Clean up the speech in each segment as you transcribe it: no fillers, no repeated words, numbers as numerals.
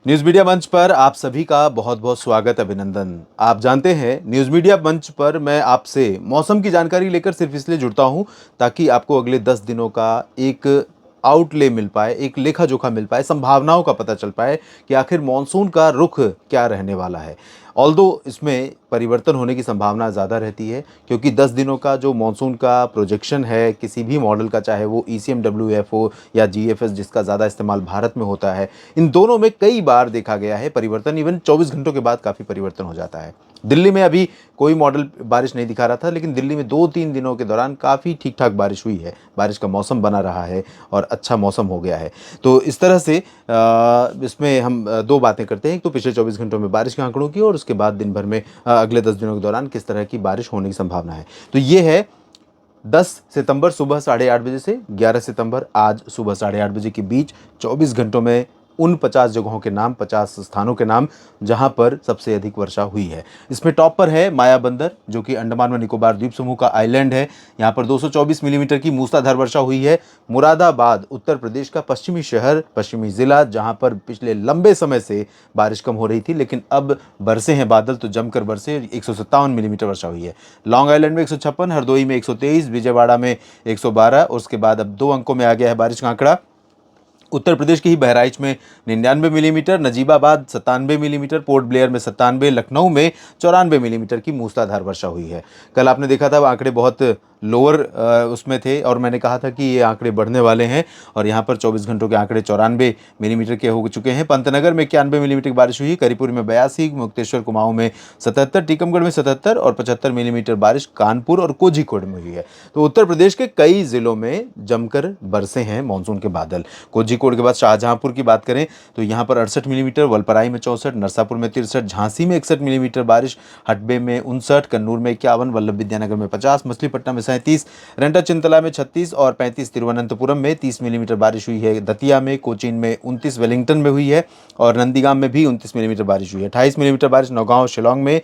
News media मंच पर आप सभी का बहुत बहुत स्वागत, अभिनंदन। आप जानते हैं न्यूज मीडिया मंच पर मैं आपसे मौसम की जानकारी लेकर सिर्फ इसलिए जुड़ता हूं ताकि आपको अगले 10 दिनों का एक आउटले मिल पाए, एक लेखा जोखा मिल पाए, संभावनाओं का पता चल पाए कि आखिर मॉनसून का रुख क्या रहने वाला है। ऑल्दो इसमें परिवर्तन होने की संभावना ज़्यादा रहती है क्योंकि 10 दिनों का जो मॉनसून का प्रोजेक्शन है किसी भी मॉडल का, चाहे वो ECMWF हो या GFS जिसका ज़्यादा इस्तेमाल भारत में होता है, इन दोनों में कई बार देखा गया है परिवर्तन। इवन 24 घंटों के बाद काफ़ी परिवर्तन हो जाता है। दिल्ली में अभी कोई मॉडल बारिश नहीं दिखा रहा था, लेकिन दिल्ली में 2-3 दिनों के दौरान काफ़ी ठीक ठाक बारिश हुई है, बारिश का मौसम बना रहा है और अच्छा मौसम हो गया है। तो इस तरह से इसमें हम दो बातें करते हैं, एक तो पिछले 24 घंटों में बारिश के आंकड़ों की, और उसके बाद दिन भर में अगले 10 दिनों के दौरान किस तरह की बारिश होने की संभावना है। तो ये है 10 सितंबर सुबह 8:30 बजे से 11 सितंबर आज सुबह 8:30 बजे के बीच 24 घंटों में उन 50 जगहों के नाम, 50 स्थानों के नाम जहां पर सबसे अधिक वर्षा हुई है। इसमें टॉप पर है मायाबंदर, जो कि अंडमान व निकोबार द्वीप समूह का आइलैंड है। यहां पर 224 मिलीमीटर की मूसलाधार वर्षा हुई है। मुरादाबाद उत्तर प्रदेश का पश्चिमी शहर, पश्चिमी जिला, जहां पर पिछले लंबे समय से बारिश कम हो रही थी, लेकिन अब बरसे हैं बादल तो जमकर बरसे, 157 मिलीमीटर वर्षा हुई है। लॉन्ग आइलैंड में 156, हरदोई में 123, विजयवाड़ा में 112, और उसके बाद अब 2 अंकों में आ गया है बारिश का आंकड़ा। उत्तर प्रदेश के ही बहराइच में 99 millimetre, Najibabad 97 millimetre, port Blair में 97, लखनऊ में 94 मिलीमीटर की मूसलाधार वर्षा हुई है। कल आपने देखा था आंकड़े बहुत लोअर उसमें थे और मैंने कहा था कि ये आंकड़े बढ़ने वाले हैं, और यहाँ पर 24 घंटों के आंकड़े 94 मिलीमीटर के हो चुके हैं। पंतनगर में 91 मिलीमीटर की बारिश हुई, करीपुर में 82, मुक्तेश्वर कुमाऊं में 77, टीकमगढ़ में 77 और 75 मिलीमीटर बारिश कानपुर और कोझिकोड में हुई है। तो उत्तर प्रदेश के कई जिलों में जमकर बरसे हैं मानसून के बादल। कोझिकोड के बाद शाहजहांपुर की बात करें तो यहाँ पर 68 मिलीमीटर, वलपराई में 64, नरसापुर में 63, झांसी में 61 मिलीमीटर बारिश, हटबे में 59, कन्नूर में 51, वल्लभ विद्यानगर में 50, मछलीपट्टनम में 37, रेंटा चिंतला में 36 और 35, तिरुवनंतपुरम में 30 मिलीमीटर बारिश हुई है। दतिया में, कोचीन में 29, वेलिंगटन में हुई है, और नंदीगाम में भी 29 मिलीमीटर बारिश हुई है। 28 मिलीमीटर बारिश नौगांव, शिलोंग में,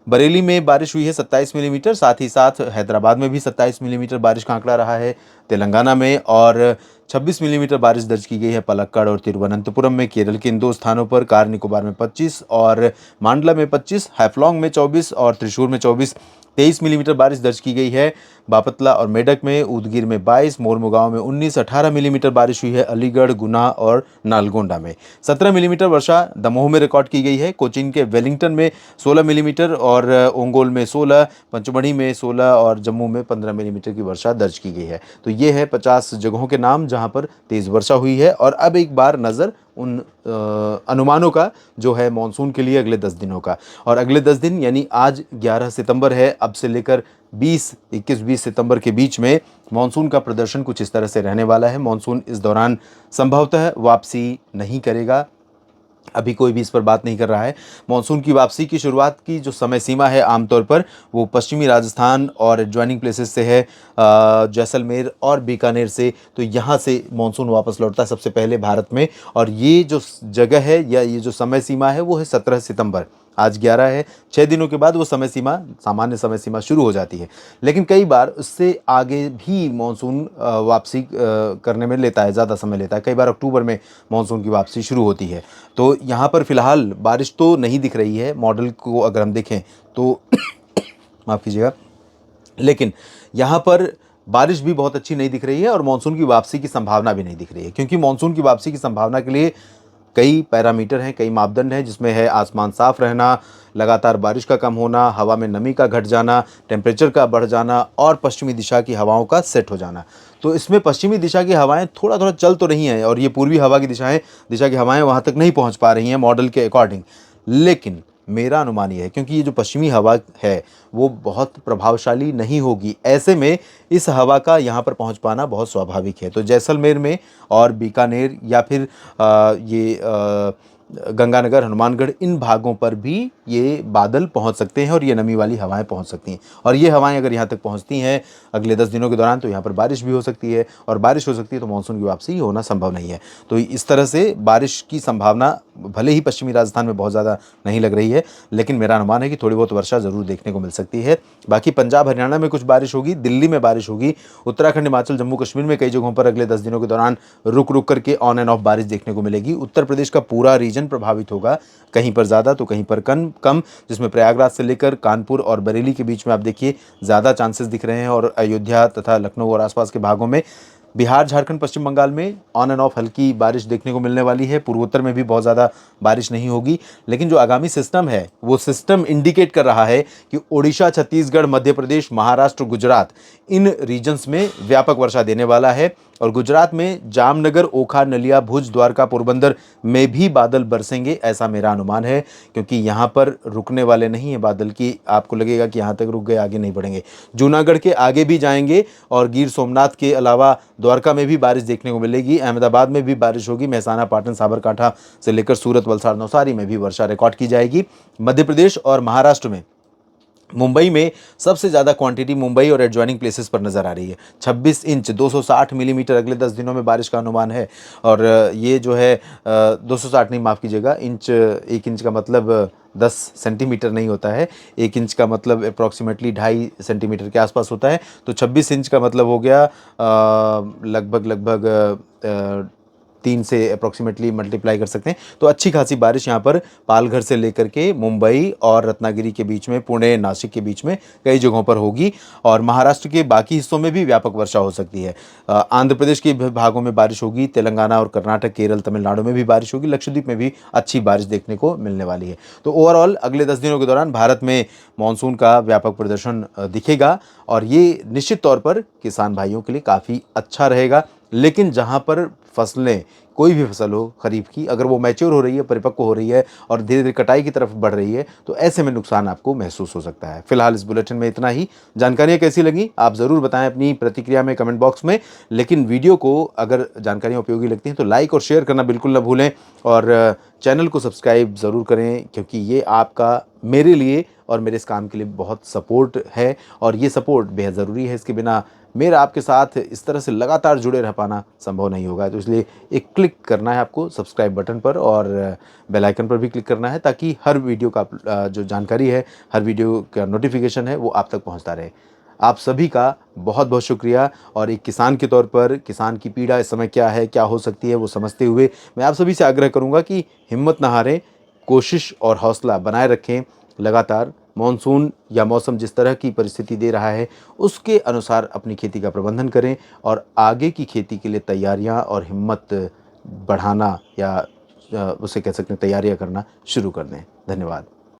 बरेली में बारिश हुई है 27 मिलीमीटर, साथ ही साथ हैदराबाद में भी 27 मिलीमीटर बारिश का आंकड़ा रहा है। तेलंगाना में और 26 मिलीमीटर बारिश दर्ज की गई है पलक्कड़ और तिरुवनंतपुरम में। केरल के इन दो स्थानों पर कार निकोबार में 25 और मांडला में 25, हैफलॉन्ग में 24 और त्रिशूर में 24, 23 मिलीमीटर बारिश दर्ज की गई है। बापतला और मेडक में, उदगीर में 22, मोरमुगांव में 19, 18 मिलीमीटर बारिश हुई है। अलीगढ़, गुना और नालगोंडा में 17 मिलीमीटर वर्षा दमोह में रिकॉर्ड की गई है। कोचीन के वेलिंगटन में 16 मिलीमीटर और ओंगोल में 16, पंचमढ़ी में 16 और जम्मू में 15 मिलीमीटर की वर्षा दर्ज की गई है। तो ये है 50 जगहों के नाम जहां पर तेज़ वर्षा हुई है। और अब एक बार नज़र उन अनुमानों का जो है मानसून के लिए अगले 10 दिनों का। और अगले 10 दिन यानी आज 11 सितंबर है, अब से लेकर 21 सितंबर के बीच में मानसून का प्रदर्शन कुछ इस तरह से रहने वाला है। मानसून इस दौरान संभवतः वापसी नहीं करेगा, अभी कोई भी इस पर बात नहीं कर रहा है। मानसून की वापसी की शुरुआत की जो समय सीमा है आमतौर पर वो पश्चिमी राजस्थान और एडजॉइनिंग प्लेसेस से है, जैसलमेर और बीकानेर से। तो यहाँ से मानसून वापस लौटता है सबसे पहले भारत में, और ये जो जगह है या ये जो समय सीमा है वो है 17 सितंबर। आज 11 है, 6 दिनों के बाद वो समय सीमा, सामान्य समय सीमा शुरू हो जाती है। लेकिन कई बार उससे आगे भी मानसून वापसी करने में लेता है, ज़्यादा समय लेता है। कई बार अक्टूबर में मानसून की वापसी शुरू होती है। तो यहाँ पर फिलहाल बारिश तो नहीं दिख रही है, मॉडल को अगर हम देखें तो माफ़ कीजिएगा, लेकिन यहाँ पर बारिश भी बहुत अच्छी नहीं दिख रही है और मानसून की वापसी की संभावना भी नहीं दिख रही है, क्योंकि मानसून की वापसी की संभावना के लिए कई पैरामीटर हैं, कई मापदंड हैं, जिसमें है आसमान साफ रहना, लगातार बारिश का कम होना, हवा में नमी का घट जाना, टेम्परेचर का बढ़ जाना और पश्चिमी दिशा की हवाओं का सेट हो जाना। तो इसमें पश्चिमी दिशा की हवाएं थोड़ा थोड़ा चल तो रही हैं, और ये पूर्वी हवा की दिशा की हवाएं वहाँ तक नहीं पहुँच पा रही हैं मॉडल के अकॉर्डिंग। लेकिन मेरा अनुमान ये है, क्योंकि ये जो पश्चिमी हवा है वो बहुत प्रभावशाली नहीं होगी, ऐसे में इस हवा का यहाँ पर पहुँच पाना बहुत स्वाभाविक है। तो जैसलमेर में और बीकानेर या फिर गंगानगर, हनुमानगढ़, इन भागों पर भी ये बादल पहुंच सकते हैं और ये नमी वाली हवाएं पहुंच सकती हैं। और ये हवाएं अगर यहाँ तक पहुंचती हैं अगले 10 दिनों के दौरान तो यहाँ पर बारिश भी हो सकती है, और बारिश हो सकती है तो मानसून की वापसी होना संभव नहीं है। तो इस तरह से बारिश की संभावना भले ही पश्चिमी राजस्थान में बहुत ज़्यादा नहीं लग रही है, लेकिन मेरा अनुमान है कि थोड़ी बहुत वर्षा ज़रूर देखने को मिल सकती है। बाकी पंजाब, हरियाणा में कुछ बारिश होगी, दिल्ली में बारिश होगी, उत्तराखंड, हिमाचल, जम्मू कश्मीर में कई जगहों पर अगले 10 दिनों के दौरान रुक रुक करके ऑन एंड ऑफ बारिश देखने को मिलेगी। उत्तर प्रदेश का पूरा रीजन रीजन प्रभावित होगा, कहीं पर ज़्यादा तो कहीं पर कम, जिसमें प्रयागराज से लेकर कानपुर और बरेली के बीच में आप देखिए ज़्यादा चांसेस दिख रहे हैं, और अयोध्या तथा लखनऊ और आसपास के भागों में। बिहार, झारखंड, पश्चिम बंगाल में ऑन एंड ऑफ हल्की बारिश देखने को मिलने वाली है। पूर्वोत्तर में भी बहुत ज़्यादा बारिश नहीं होगी, लेकिन जो आगामी सिस्टम है वो सिस्टम इंडिकेट कर रहा है कि ओडिशा, छत्तीसगढ़, मध्य प्रदेश, महाराष्ट्र, गुजरात, इन रीजन्स में व्यापक वर्षा देने वाला है। और गुजरात में जामनगर, ओखा, नलिया, भुज, द्वारका, पोरबंदर में भी बादल बरसेंगे, ऐसा मेरा अनुमान है, क्योंकि यहाँ पर रुकने वाले नहीं है बादल की। आपको लगेगा कि यहाँ तक रुक गए, आगे नहीं बढ़ेंगे। जूनागढ़ के आगे भी जाएंगे, और गिर सोमनाथ के अलावा द्वारका में भी बारिश देखने को मिलेगी। अहमदाबाद में भी बारिश होगी। महसाना, पाटन, साबरकांठा से लेकर सूरत, वलसाड़, नौसारी में भी वर्षा रिकॉर्ड की जाएगी। मध्य प्रदेश और महाराष्ट्र में, मुंबई में सबसे ज़्यादा क्वांटिटी मुंबई और एडजॉइनिंग प्लेसेस पर नज़र आ रही है। 26 इंच 260 मिलीमीटर अगले 10 दिनों में बारिश का अनुमान है। और ये जो है 260 नहीं, माफ़ कीजिएगा, इंच, 1 इंच का मतलब 10 सेंटीमीटर नहीं होता है। 1 इंच का मतलब अप्रॉक्सीमेटली 2.5 सेंटीमीटर के आसपास होता है। तो 26 इंच का मतलब हो गया लगभग 3 से अप्रॉक्सीमेटली मल्टीप्लाई कर सकते हैं। तो अच्छी खासी बारिश यहाँ पर पालघर से लेकर के मुंबई और रत्नागिरी के बीच में, पुणे, नासिक के बीच में कई जगहों पर होगी। और महाराष्ट्र के बाकी हिस्सों में भी व्यापक वर्षा हो सकती है। आंध्र प्रदेश के भागों में बारिश होगी। तेलंगाना और कर्नाटक, केरल, तमिलनाडु में भी बारिश होगी। लक्षद्वीप में भी अच्छी बारिश देखने को मिलने वाली है। तो ओवरऑल अगले 10 दिनों के दौरान भारत में मानसून का व्यापक प्रदर्शन दिखेगा, और ये निश्चित तौर पर किसान भाइयों के लिए काफ़ी अच्छा रहेगा। लेकिन जहाँ पर फसलें, कोई भी फसल हो खरीफ की, अगर वो मैच्योर हो रही है, परिपक्व हो रही है और धीरे धीरे कटाई की तरफ बढ़ रही है, तो ऐसे में नुकसान आपको महसूस हो सकता है। फिलहाल इस बुलेटिन में इतना ही। जानकारियाँ कैसी लगी आप ज़रूर बताएं अपनी प्रतिक्रिया में कमेंट बॉक्स में। लेकिन वीडियो को अगर जानकारियाँ उपयोगी लगती हैं तो लाइक और शेयर करना बिल्कुल न भूलें, और चैनल को सब्सक्राइब ज़रूर करें, क्योंकि ये आपका मेरे लिए और मेरे इस काम के लिए बहुत सपोर्ट है, और ये सपोर्ट बेहद ज़रूरी है। इसके बिना मेरा आपके साथ इस तरह से लगातार जुड़े रह पाना संभव नहीं होगा। तो इसलिए एक क्लिक करना है आपको सब्सक्राइब बटन पर, और बेल आइकन पर भी क्लिक करना है, ताकि हर वीडियो का जो जानकारी है, हर वीडियो का नोटिफिकेशन है, वो आप तक पहुंचता रहे। आप सभी का बहुत बहुत शुक्रिया। और एक किसान के तौर पर किसान की पीड़ा इस समय क्या है, क्या हो सकती है, वो समझते हुए मैं आप सभी से आग्रह करूँगा कि हिम्मत न हारें, कोशिश और हौसला बनाए रखें। लगातार मॉनसून या मौसम जिस तरह की परिस्थिति दे रहा है, उसके अनुसार अपनी खेती का प्रबंधन करें, और आगे की खेती के लिए तैयारियां और हिम्मत बढ़ाना, या उसे कह सकते हैं तैयारियां करना शुरू कर दें। धन्यवाद।